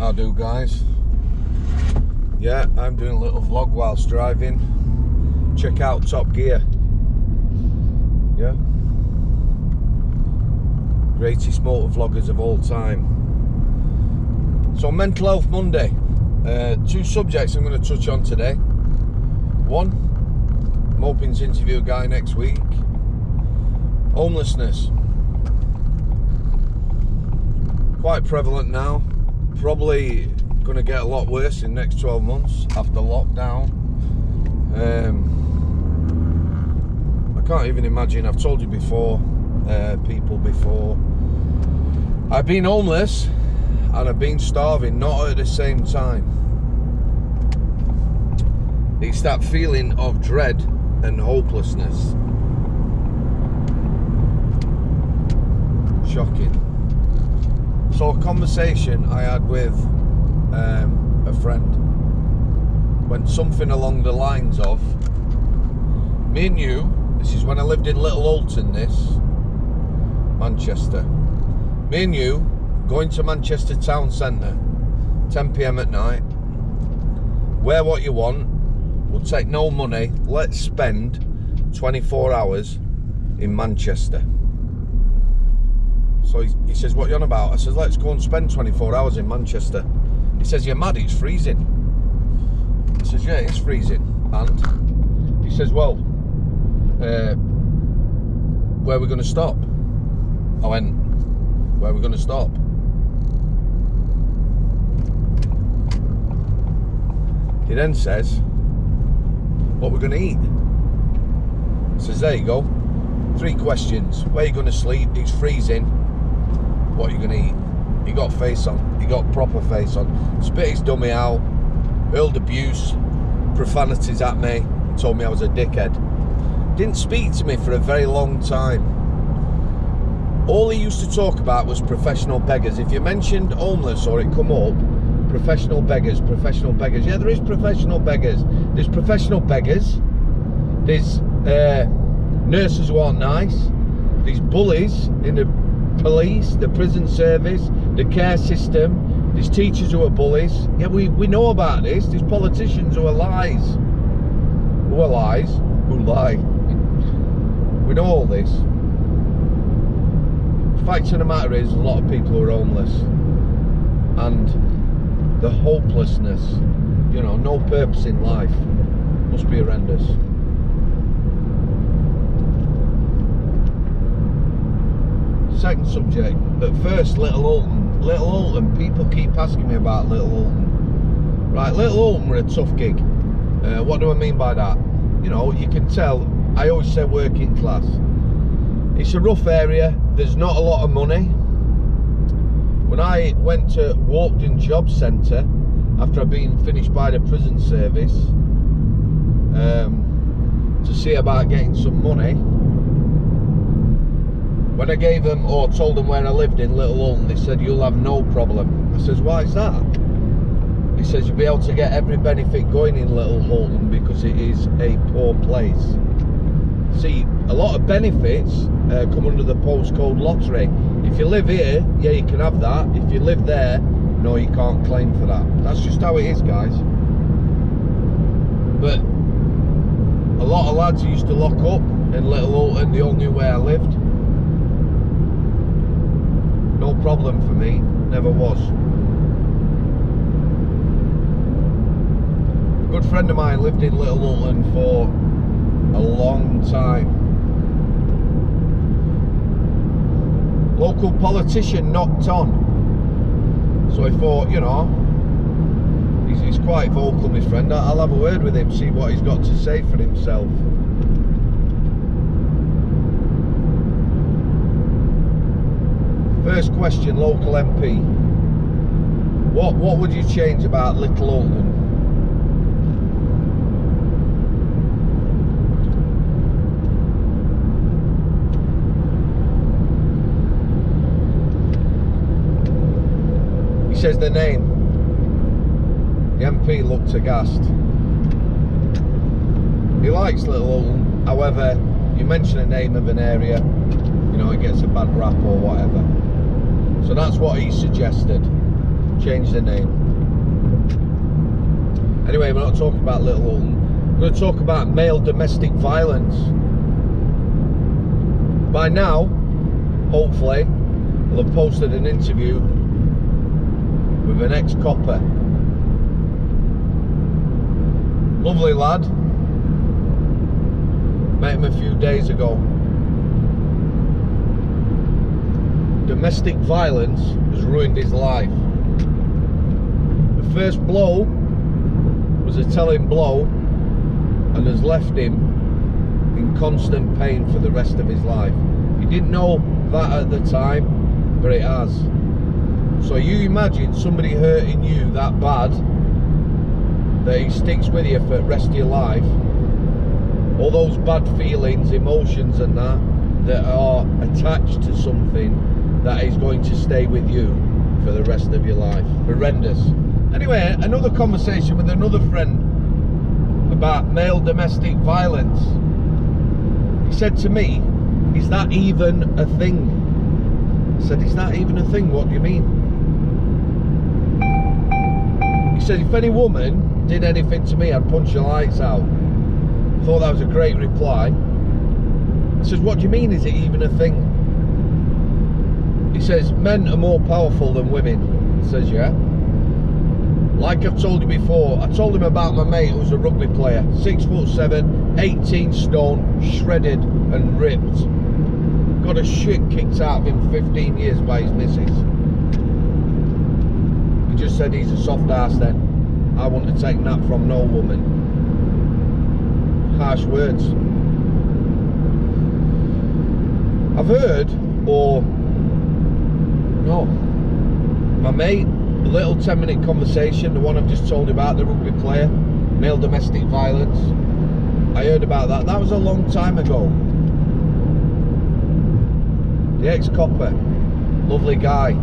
How do, guys? Yeah, I'm doing a little vlog whilst driving. Check out Top Gear. Yeah, greatest motor vloggers of all time. So Mental Health Monday, two subjects I'm going to touch on today. One, I'm hoping to interview a guy next week. Homelessness, quite prevalent now, probably going to get a lot worse in the next 12 months after lockdown. I can't even imagine, I've told you before, people before, I've been homeless and I've been starving, not at the same time. It's that feeling of dread and hopelessness. Shocking. So a conversation I had with a friend went something along the lines of, me and you, this is when I lived in Little Alton, Manchester, me and you going to Manchester town centre 10 PM at night, wear what you want, we'll take no money, let's spend 24 hours in Manchester. So he says, what are you on about? I says, let's go and spend 24 hours in Manchester. He says, you're mad, it's freezing. I says, yeah, it's freezing. And he says, well, where are we going to stop? I went, where are we going to stop? He then says, what we're going to eat. I says, there you go. 3 questions. Where are you going to sleep? It's freezing. What are you going to eat? He got face on. He got proper face on. Spit his dummy out. Hurled abuse. Profanities at me. Told me I was a dickhead. Didn't speak to me for a very long time. All he used to talk about was professional beggars. If you mentioned homeless or it come up, professional beggars, professional beggars. Yeah, there is professional beggars. There's professional beggars. There's nurses who aren't nice. There's bullies in the police, the prison service, the care system. There's teachers who are bullies. Yeah, we know about this. There's politicians who are lies. Who are lies? Who lie. We know all this. The fact of the matter is, a lot of people are homeless. And the hopelessness, you know, no purpose in life, must be horrendous. Second subject, but first, Little Alton. Little Alton, people keep asking me about Little Alton. Right, Little Alton were a tough gig. What do I mean by that? You know, you can tell, I always say working class. It's a rough area, there's not a lot of money. When I went to Walkden Job Centre, after I'd been finished by the prison service, to see about getting some money, when I gave them, or told them where I lived in Little Alton, they said, you'll have no problem. I says, why is that? He says, you'll be able to get every benefit going in Little Alton because it is a poor place. See, a lot of benefits come under the postcode lottery. If you live here, yeah, you can have that. If you live there, no, you can't claim for that. That's just how it is, guys. But a lot of lads used to lock up in Little Alton, they all knew where I lived. No problem for me, never was. A good friend of mine lived in Little Alton for a long time. Local politician knocked on. So I thought, you know, he's quite vocal, my friend. I'll have a word with him, see what he's got to say for himself. First question, local MP. What would you change about Little Alton? He says the name. The MP looked aghast. He likes Little Alton, however, you mention the name of an area, you know, it gets a bad rap or whatever. So that's what he suggested. change the name. Anyway, we're not talking about Little Hulton. We're going to talk about male domestic violence. By now, hopefully, we'll have posted an interview with an ex-copper. Lovely lad. Met him a few days ago. Domestic violence has ruined his life. The first blow was a telling blow and has left him in constant pain for the rest of his life. He didn't know that at the time, but it has. So you imagine somebody hurting you that bad that he sticks with you for the rest of your life. All those bad feelings, emotions and that are attached to something that is going to stay with you for the rest of your life. Horrendous. Anyway, another conversation with another friend about male domestic violence. He said to me, is that even a thing? I said, is that even a thing? What do you mean? He said, if any woman did anything to me, I'd punch your lights out. I thought that was a great reply. He says, what do you mean, is it even a thing? He says, men are more powerful than women. He says, yeah. Like I've told you before, I told him about my mate who was a rugby player, 6'7", 18 stone, shredded and ripped. Got a shit kicked out of him 15 years by his missus. He just said he's a soft ass then. I want to take that from no woman. Harsh words. I've heard, or no, my mate, a little 10-minute conversation, the one I've just told you about, the rugby player, male domestic violence. I heard about that. That was a long time ago. The ex-copper, lovely guy.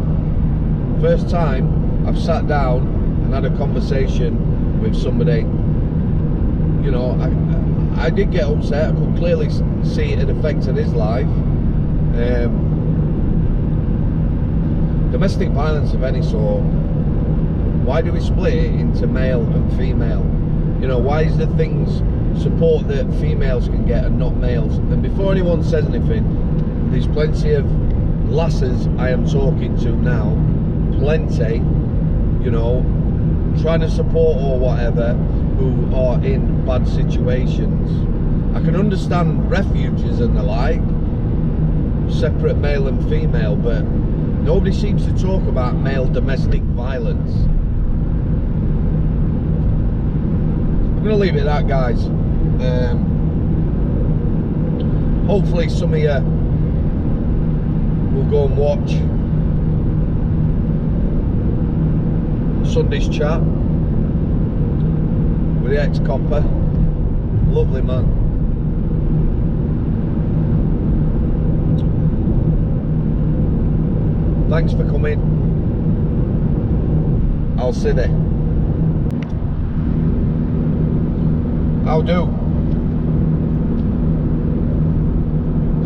First time I've sat down and had a conversation with somebody. You know, I did get upset. I could clearly see it had affected his life. Domestic violence of any sort, why do we split it into male and female? You know, why is there things, support that females can get and not males? And before anyone says anything, there's plenty of lasses I am talking to now, plenty, you know, trying to support or whatever, who are in bad situations. I can understand refuges and the like, separate male and female, but nobody seems to talk about male domestic violence. I'm going to leave it at that, guys. Hopefully some of you will go and watch Sunday's chat with the ex-copper. Lovely man. Thanks for coming. I'll see you. How do?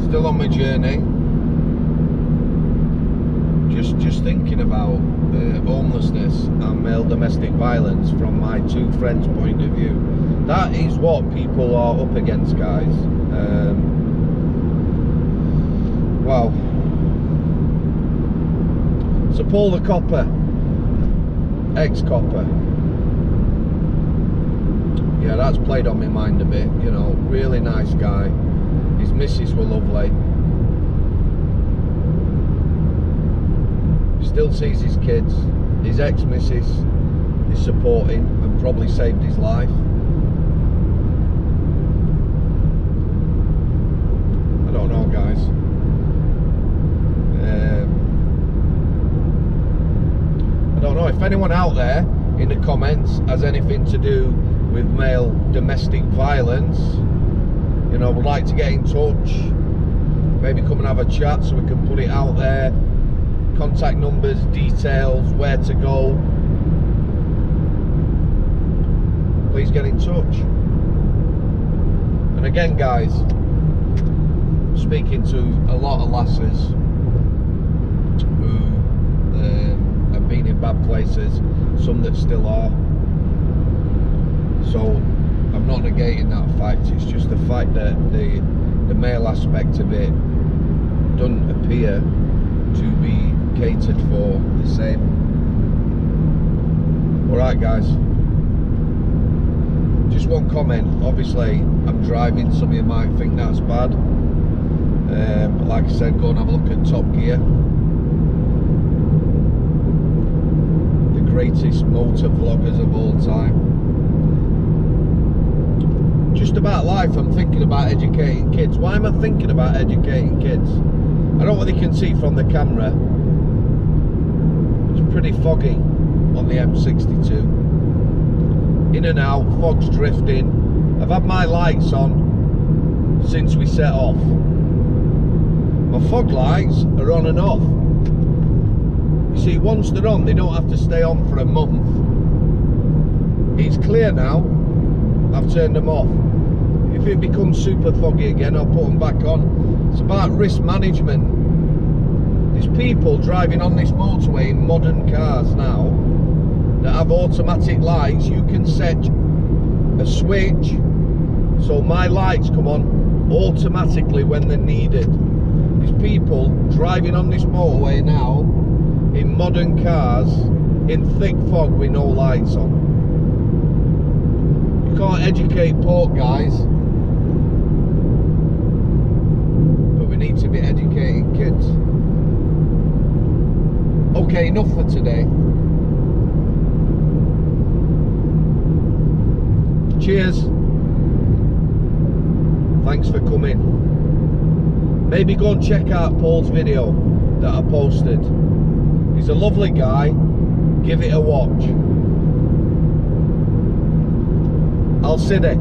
Still on my journey. Just thinking about homelessness and male domestic violence from my two friends' point of view. That is what people are up against, guys. Wow. So Paul the copper, ex-copper, yeah, that's played on my mind a bit. You know, really nice guy. His missus were lovely. Still sees his kids. His ex-missus is supporting and probably saved his life. I don't know, guys. I don't know if anyone out there in the comments has anything to do with male domestic violence. You know, would like to get in touch, maybe come and have a chat so we can put it out there. Contact numbers, details, where to go. Please get in touch. And again, guys, speaking to a lot of lasses who have been in bad places, some that still are. So I'm not negating that fact, it's just the fact that the male aspect of it doesn't appear to be catered for the same. Alright guys, just one comment. Obviously I'm driving, some of you might think that's bad, but like I said, go and have a look at Top Gear, the greatest motor vloggers of all time. Just about life, I'm thinking about educating kids. Why am I thinking about educating kids? I don't know what you can see from the camera. It's pretty foggy on the M62. In and out, fog's drifting. I've had my lights on since we set off. My fog lights are on and off. You see, once they're on, they don't have to stay on for a month. It's clear now. I've turned them off. If it becomes super foggy again, I'll put them back on. It's about risk management. There's people driving on this motorway in modern cars now that have automatic lights. You can set a switch so my lights come on automatically when they're needed. There's people driving on this motorway now in modern cars in thick fog with no lights on. You can't educate port guys, but we need to be educating kids. Okay, enough for today. Cheers. Thanks for coming. Maybe go and check out Paul's video that I posted. He's a lovely guy. Give it a watch. I'll see it.